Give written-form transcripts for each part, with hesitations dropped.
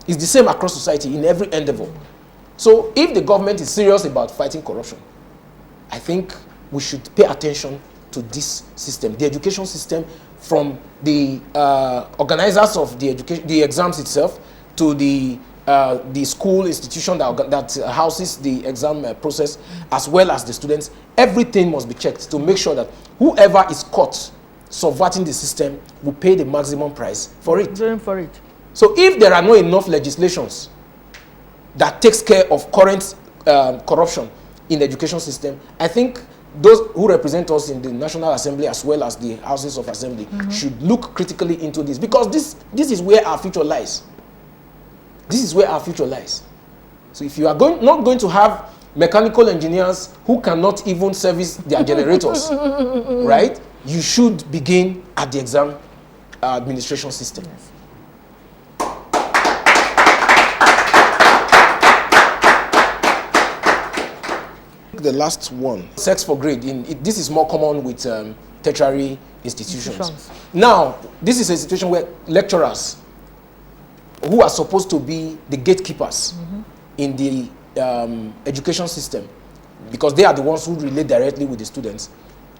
It's the same across society in every endeavor. So if the government is serious about fighting corruption, I think we should pay attention to this system, the education system, from the organizers of the exams itself to the school institution that houses the exam process, as well as the students. Everything must be checked to make sure that whoever is caught subverting the system will pay the maximum price for it. So if there are not enough legislations that takes care of current corruption in the education system, I think those who represent us in the National Assembly as well as the Houses of Assembly should look critically into this, because this is where our future lies. This is where our future lies. So if you are not going to have mechanical engineers who cannot even service their generators, right? You should begin at the exam administration system. Yes. The last one, sex for grade. This is more common with tertiary institutions. Now, this is a situation where lecturers who are supposed to be the gatekeepers in the education system, because they are the ones who relate directly with the students,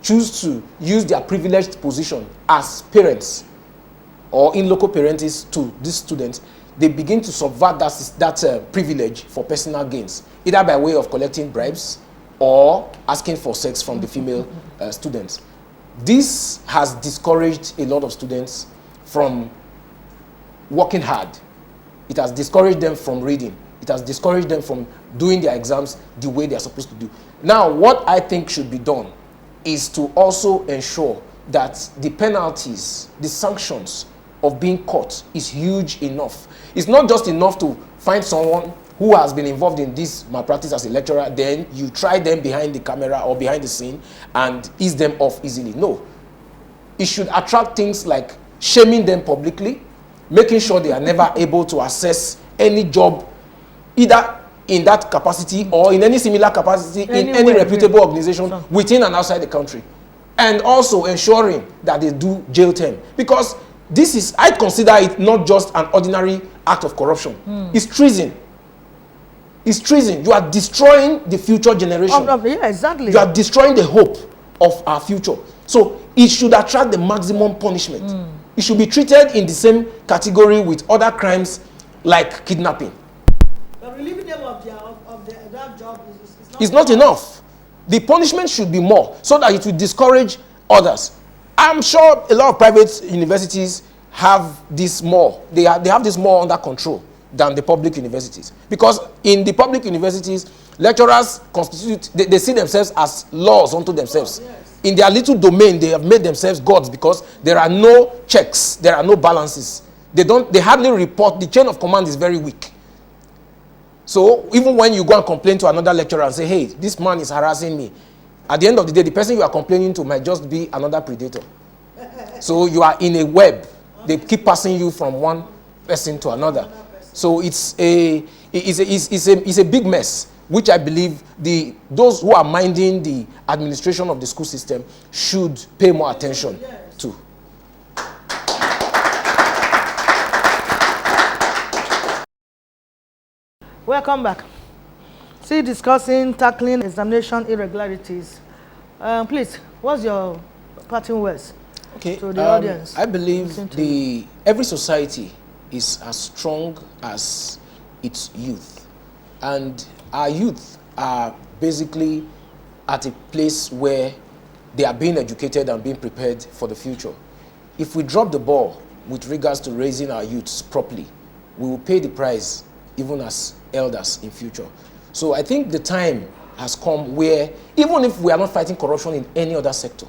choose to use their privileged position as parents or in loco parentis to these students. They begin to subvert that privilege for personal gains, either by way of collecting bribes or asking for sex from the female students. This has discouraged a lot of students from working hard. It has discouraged them from reading. It has discouraged them from doing their exams the way they are supposed to do. Now, what I think should be done is to also ensure that the penalties, the sanctions of being caught is huge enough. It's not just enough to find someone who has been involved in this malpractice as a lecturer, then you try them behind the camera or behind the scene and ease them off easily. No. It should attract things like shaming them publicly, making sure they are never able to access any job, either in that capacity or in any similar capacity in any reputable organization within and outside the country. And also ensuring that they do jail term. Because this is, I consider it not just an ordinary act of corruption. It's treason. It's treason. You are destroying the future generation. Yeah, exactly. You are destroying the hope of our future. So it should attract the maximum punishment. It should be treated in the same category with other crimes like kidnapping. But relieving them of that job is not enough. The punishment should be more so that it will discourage others. I'm sure a lot of private universities have this more. They have this more under control than the public universities. Because in the public universities, lecturers constitute, they see themselves as laws unto themselves. Oh, yes. In their little domain, they have made themselves gods because there are no checks, there are no balances. They hardly report. The chain of command is very weak. So even when you go and complain to another lecturer and say, hey, this man is harassing me, at the end of the day, the person you are complaining to might just be another predator. So you are in a web. They keep passing you from one person to another. So it's a big mess, which I believe those who are minding the administration of the school system should pay more attention to. Welcome back. Still discussing tackling examination irregularities. Please, what's your parting words to the audience? I believe every society is as strong as its youth. And our youth are basically at a place where they are being educated and being prepared for the future. If we drop the ball with regards to raising our youths properly, we will pay the price even as elders in future. So I think the time has come where, even if we are not fighting corruption in any other sector,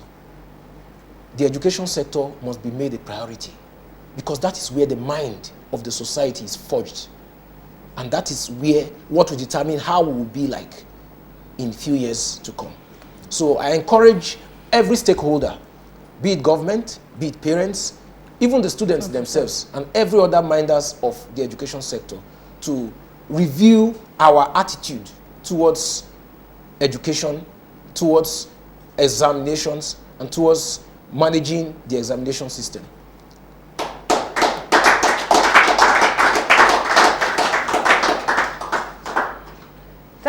the education sector must be made a priority, because that is where the mind of the society is forged. And that is where what will determine how we will be like in few years to come. So I encourage every stakeholder, be it government, be it parents, even the students themselves, and every other minders of the education sector, to review our attitude towards education, towards examinations, and towards managing the examination system.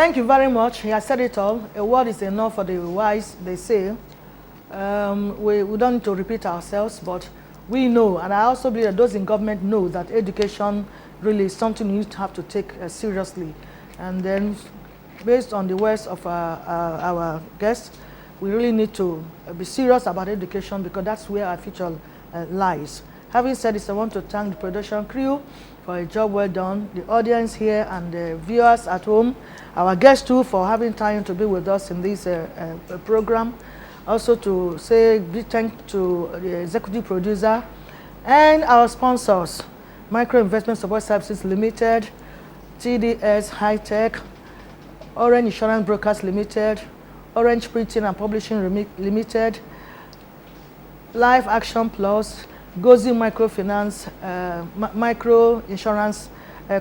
Thank you very much. He has said it all. A word is enough for the wise, they say. We don't need to repeat ourselves, but we know, and I also believe that those in government know that education really is something you have to take seriously. And then, based on the words of our guests, we really need to be serious about education because that's where our future lies. Having said this, I want to thank the production crew for a job well done, the audience here and the viewers at home, our guests too for having time to be with us in this program. Also to say big thank to the executive producer and our sponsors, Micro Investment Support Services Limited, TDS High Tech, Orange Insurance Brokers Limited, Orange Printing and Publishing Limited, Life Action Plus, Gozi Microfinance, Micro Insurance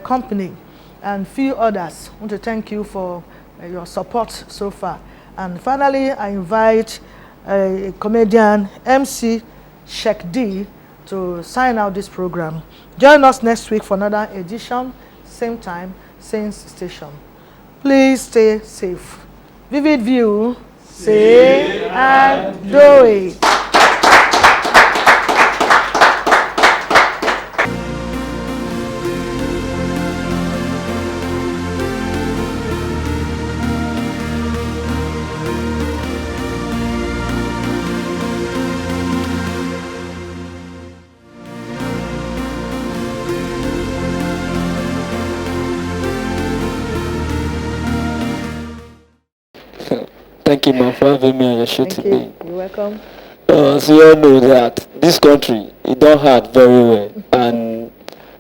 Company, and few others. I want to thank you for your support so far. And finally, I invite comedian MC Sheikh D to sign out this program. Join us next week for another edition, same time, same station. Please stay safe. Vivid View, say and do it. Thank you, ma'am, for having me on your show today. You're welcome. So you all know that this country, it don't hard very well. And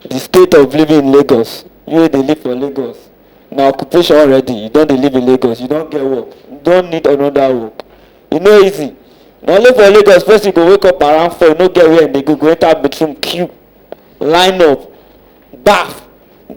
the state of living in Lagos, you they live for Lagos. Now occupation already, you don't live in Lagos, you don't get work. You don't need another work. You know easy. Now live for Lagos, first you go wake up around 4, you no get where they go enter bedroom, queue, line up, bath.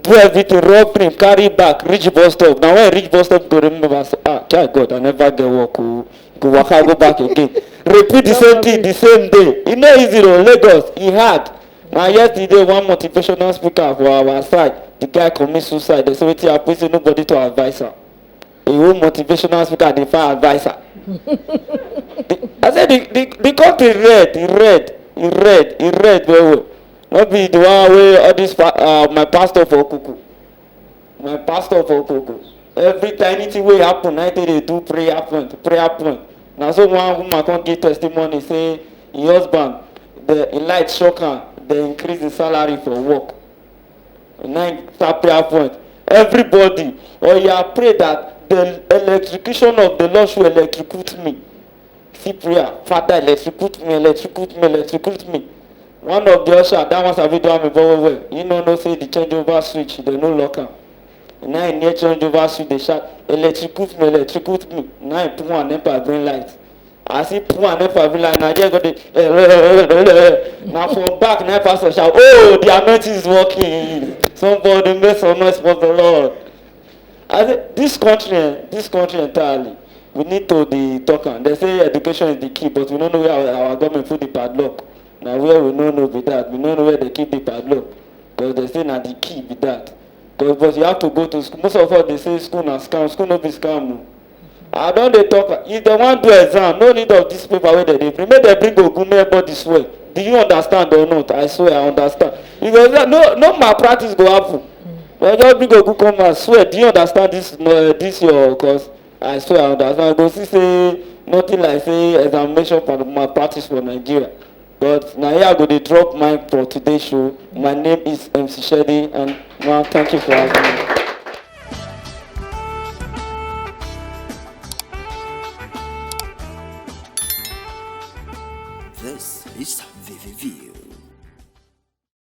Do everything, rub cream, carry back, reach bus stop. Now when I reach bus stop, go remember, say, God, I never get work. Go walk out, go back again. Repeat the same thing, the same day. You know easy though, Lagos, he hard. Now yesterday, one motivational speaker for our side, the guy commit suicide. They say, wait till I put nobody to advise her. A whole motivational speaker, they find advisor. I said, the country read very well. Not be the one where all this my pastor for Kuku. My pastor for Kuku. Every time anything will happen, I think they do prayer point. Now so one woman can't give testimony, say his husband, the light shock her, they increase the salary for work. And now start prayer point. Everybody, pray that the electrocution of the Lord should electrocute me. See prayer, Father, electrocute me. One of the usher, that one's a video me very well. You know, no say the changeover switch, they no lock am. Now in near changeover switch, they shout, electrocute me. Now I put one NEPA green light. I see put one NEPA green light, now I just got the now from back, now pastor shout, oh, the anointing is working. Somebody make some noise for the Lord. I said, this country entirely, we need to be talking. They say education is the key, but we don't know where our government put the padlock. Now where we don't know be that, we don't know where they keep the padlock. Because they say now the key be that. But you have to go to school. Most of us they say school na scam, school no be scam. No. I don't they talk, if they want to do exam, no need of this paper where they bring. Make they bring Ogun everybody swear. Do you understand or not? I swear I understand. Because no malpractice go happen. But just bring Ogun come and swear, do you understand this your cause? I swear I understand. Go see say nothing like say examination for malpractice for Nigeria. But now here I go to drop mic for today's show. My name is MC Shady, and now thank you for having me. This is VVV.